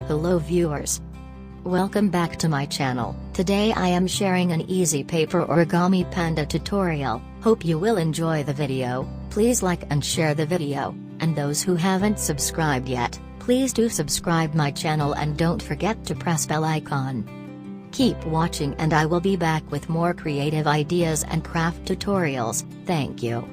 Hello viewers. Welcome back to my channel. Today I am sharing an easy paper origami panda tutorial. Hope you will enjoy the video. Please like and share the video, and those who haven't subscribed yet, please do subscribe my channel and don't forget to press bell icon. Keep watching and I will be back with more creative ideas and craft tutorials. Thank you.